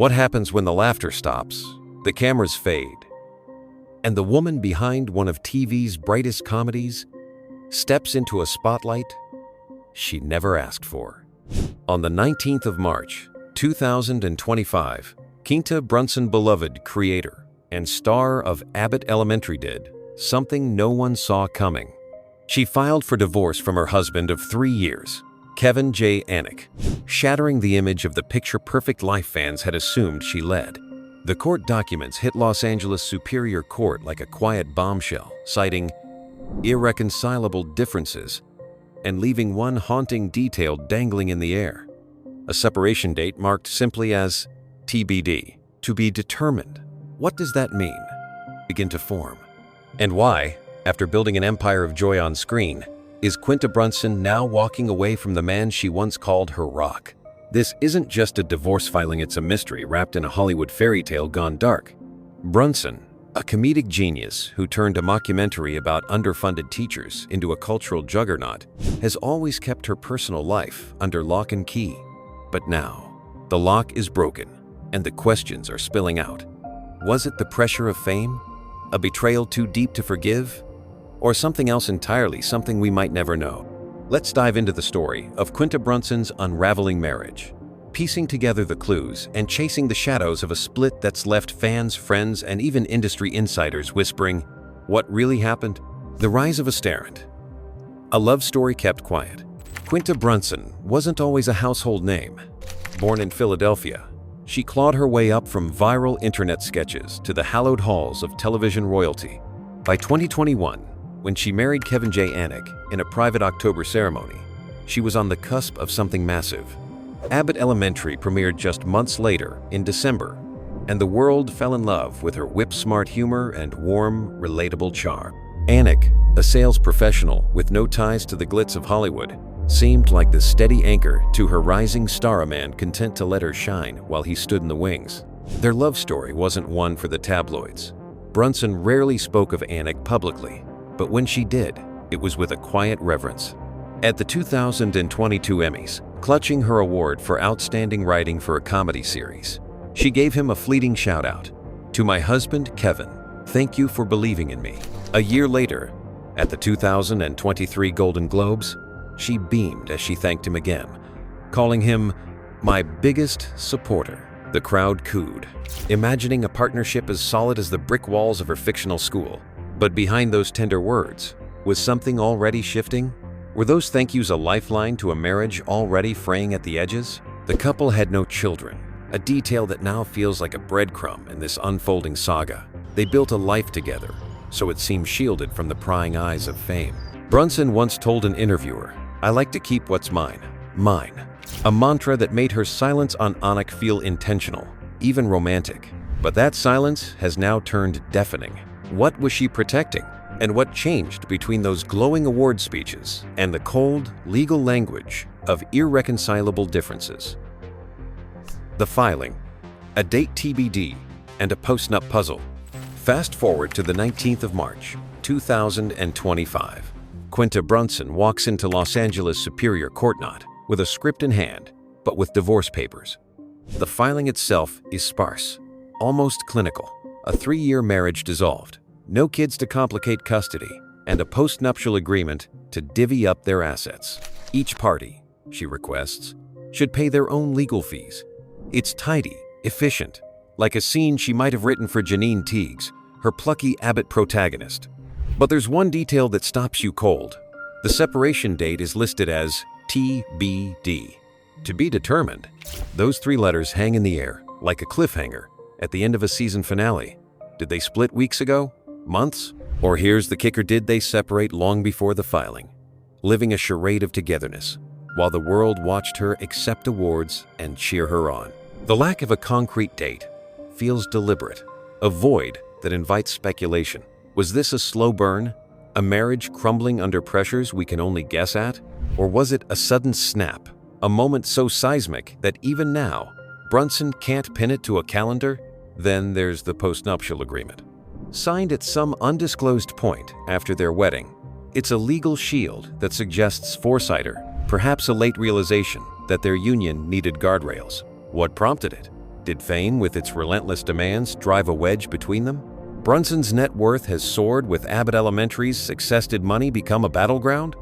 What happens when the laughter stops, the cameras fade, and the woman behind one of TV's brightest comedies steps into a spotlight she never asked for? On the 19th of March, 2025, Quinta Brunson, beloved creator and star of Abbott Elementary, did something no one saw coming. She filed for divorce from her husband of 3 years, Kevin J. Anik, shattering the image of the picture-perfect life fans had assumed she led. The court documents hit Los Angeles Superior Court like a quiet bombshell, citing irreconcilable differences and leaving one haunting detail dangling in the air: a separation date marked simply as TBD, to be determined. What does that mean? Begin to form. And why, after building an empire of joy on screen, is Quinta Brunson now walking away from the man she once called her rock? This isn't just a divorce filing, it's a mystery wrapped in a Hollywood fairy tale gone dark. Brunson, a comedic genius who turned a mockumentary about underfunded teachers into a cultural juggernaut, has always kept her personal life under lock and key. But now, the lock is broken, and the questions are spilling out. Was it the pressure of fame? A betrayal too deep to forgive? Or something else entirely, something we might never know? Let's dive into the story of Quinta Brunson's unraveling marriage, piecing together the clues and chasing the shadows of a split that's left fans, friends, and even industry insiders whispering, what really happened? The rise of a starlet. A love story kept quiet. Quinta Brunson wasn't always a household name. Born in Philadelphia, she clawed her way up from viral internet sketches to the hallowed halls of television royalty. By 2021, when she married Kevin J. Anik in a private October ceremony, she was on the cusp of something massive. Abbott Elementary premiered just months later in December, and the world fell in love with her whip-smart humor and warm, relatable charm. Anik, a sales professional with no ties to the glitz of Hollywood, seemed like the steady anchor to her rising star, a man content to let her shine while he stood in the wings. Their love story wasn't one for the tabloids. Brunson rarely spoke of Anik publicly, but when she did, it was with a quiet reverence. At the 2022 Emmys, clutching her award for outstanding writing for a comedy series, she gave him a fleeting shout-out. "To my husband, Kevin, thank you for believing in me." A year later, at the 2023 Golden Globes, she beamed as she thanked him again, calling him "my biggest supporter." The crowd cooed, imagining a partnership as solid as the brick walls of her fictional school. But behind those tender words, was something already shifting? Were those thank yous a lifeline to a marriage already fraying at the edges? The couple had no children, a detail that now feels like a breadcrumb in this unfolding saga. They built a life together, so it seemed shielded from the prying eyes of fame. Brunson once told an interviewer, "I like to keep what's mine, mine." A mantra that made her silence on Anik feel intentional, even romantic. But that silence has now turned deafening. What was she protecting? And what changed between those glowing award speeches and the cold, legal language of irreconcilable differences? The filing, a date TBD, and a post-nup puzzle. Fast forward to the 19th of March, 2025. Quinta Brunson walks into Los Angeles Superior Court not with a script in hand, but with divorce papers. The filing itself is sparse, almost clinical. A 3-year marriage dissolved, no kids to complicate custody, and a post-nuptial agreement to divvy up their assets. Each party, she requests, should pay their own legal fees. It's tidy, efficient, like a scene she might have written for Janine Teagues, her plucky Abbott protagonist. But there's one detail that stops you cold. The separation date is listed as TBD, to be determined. Those 3 letters hang in the air, like a cliffhanger, at the end of a season finale. Did they split weeks ago? Months? Or here's the kicker, did they separate long before the filing? Living a charade of togetherness, while the world watched her accept awards and cheer her on. The lack of a concrete date feels deliberate, a void that invites speculation. Was this a slow burn? A marriage crumbling under pressures we can only guess at? Or was it a sudden snap, a moment so seismic that even now, Brunson can't pin it to a calendar? Then there's the postnuptial agreement. Signed at some undisclosed point after their wedding, it's a legal shield that suggests foresight or perhaps a late realization that their union needed guardrails. What prompted it? Did fame, with its relentless demands, drive a wedge between them? Brunson's net worth has soared with Abbott Elementary's success. Did money become a battleground?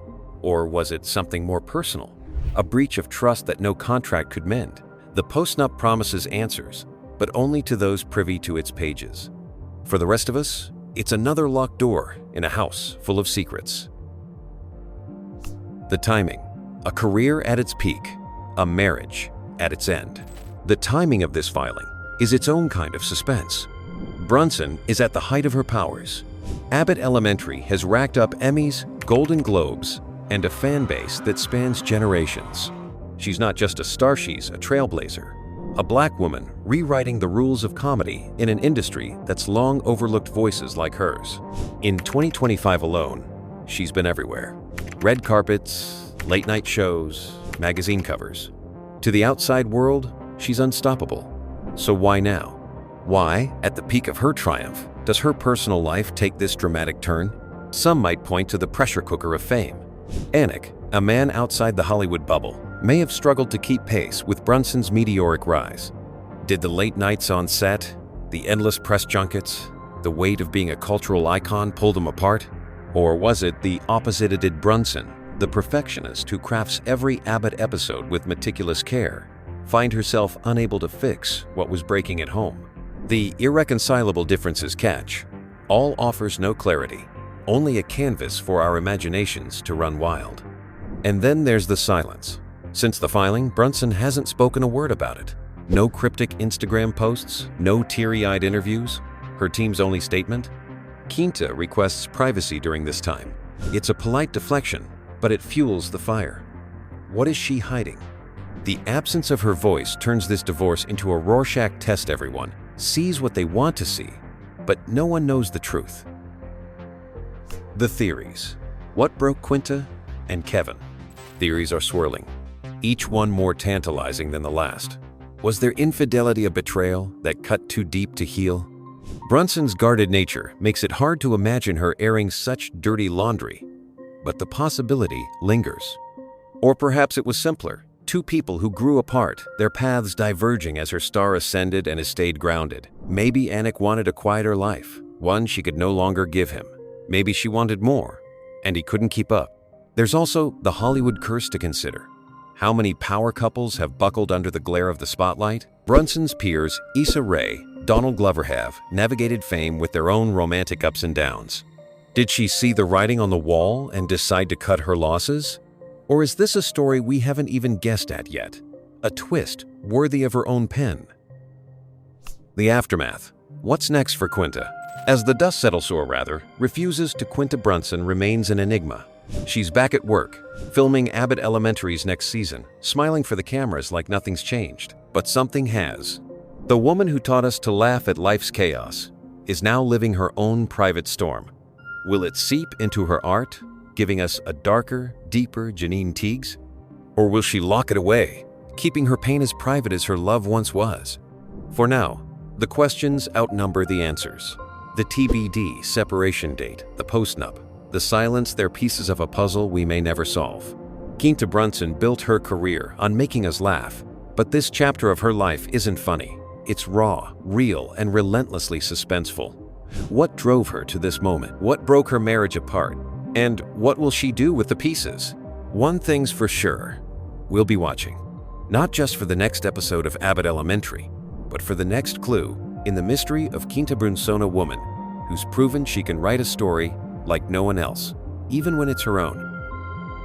Or was it something more personal? A breach of trust that no contract could mend? The postnup promises answers, but only to those privy to its pages. For the rest of us, it's another locked door in a house full of secrets. The timing. A career at its peak, a marriage at its end. The timing of this filing is its own kind of suspense. Brunson is at the height of her powers. Abbott Elementary has racked up Emmys, Golden Globes, and a fan base that spans generations. She's not just a star, she's a trailblazer. A black woman rewriting the rules of comedy in an industry that's long overlooked voices like hers. In 2025 alone, she's been everywhere. Red carpets, late-night shows, magazine covers. To the outside world, she's unstoppable. So why now? Why, at the peak of her triumph, does her personal life take this dramatic turn? Some might point to the pressure cooker of fame. Anik, a man outside the Hollywood bubble, may have struggled to keep pace with Brunson's meteoric rise. Did the late nights on set, the endless press junkets, the weight of being a cultural icon pull them apart? Or was it the opposite? Did Brunson, the perfectionist who crafts every Abbott episode with meticulous care, find herself unable to fix what was breaking at home? The irreconcilable differences catch. All offers no clarity, only a canvas for our imaginations to run wild. And then there's the silence. Since the filing, Brunson hasn't spoken a word about it. No cryptic Instagram posts, no teary-eyed interviews. Her team's only statement? Quinta requests privacy during this time. It's a polite deflection, but it fuels the fire. What is she hiding? The absence of her voice turns this divorce into a Rorschach test. Everyone sees what they want to see, but no one knows the truth. The theories. What broke Quinta and Kevin? Theories are swirling, each one more tantalizing than the last. Was their infidelity a betrayal that cut too deep to heal? Brunson's guarded nature makes it hard to imagine her airing such dirty laundry, but the possibility lingers. Or perhaps it was simpler. Two people who grew apart, their paths diverging as her star ascended and has stayed grounded. Maybe Anik wanted a quieter life, one she could no longer give him. Maybe she wanted more, and he couldn't keep up. There's also the Hollywood curse to consider. How many power couples have buckled under the glare of the spotlight? Brunson's peers, Issa Rae, Donald Glover, have navigated fame with their own romantic ups and downs. Did she see the writing on the wall and decide to cut her losses? Or is this a story we haven't even guessed at yet? A twist worthy of her own pen? The aftermath. What's next for Quinta? As the dust settles, or rather, refuses to, Quinta Brunson remains an enigma. She's back at work, filming Abbott Elementary's next season, smiling for the cameras like nothing's changed. But something has. The woman who taught us to laugh at life's chaos is now living her own private storm. Will it seep into her art, giving us a darker, deeper Janine Teagues? Or will she lock it away, keeping her pain as private as her love once was? For now, the questions outnumber the answers. The TBD separation date, the postnup, the silence, they're pieces of a puzzle we may never solve. Quinta Brunson built her career on making us laugh, but this chapter of her life isn't funny. It's raw, real, and relentlessly suspenseful. What drove her to this moment? What broke her marriage apart? And what will she do with the pieces? One thing's for sure, we'll be watching. Not just for the next episode of Abbott Elementary, but for the next clue in the mystery of Quinta Brunson, a woman who's proven she can write a story like no one else, even when it's her own.